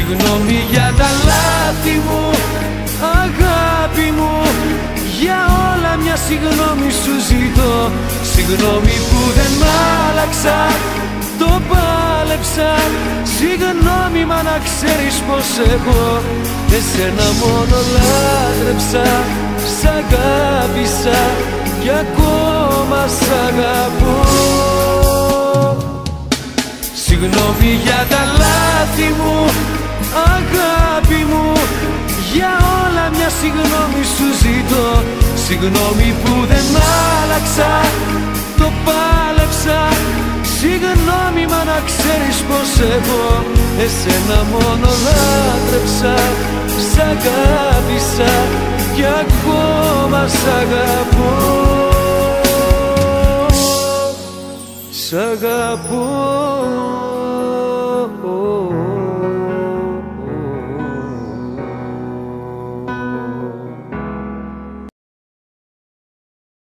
Συγγνώμη για τα λάθη μου, αγάπη μου, για όλα μια συγγνώμη σου ζητώ. Συγγνώμη που δεν μ' άλλαξα, το πάλεψα. Συγγνώμη μα να ξέρεις πως εγώ εσένα μόνο λάτρεψα. Σ' αγάπησα κι ακόμα σ' αγαπώ. Συγγνώμη για τα λάθη μου, αγάπη μου, για όλα μια συγγνώμη σου ζητώ. Συγγνώμη που δεν μ' άλλαξα, το πάλεψα. Συγγνώμη μα να ξέρεις πως εγώ εσένα μόνο λάτρεψα. Σ' αγάπησα κι ακόμα σ' αγαπώ. Σ' αγαπώ.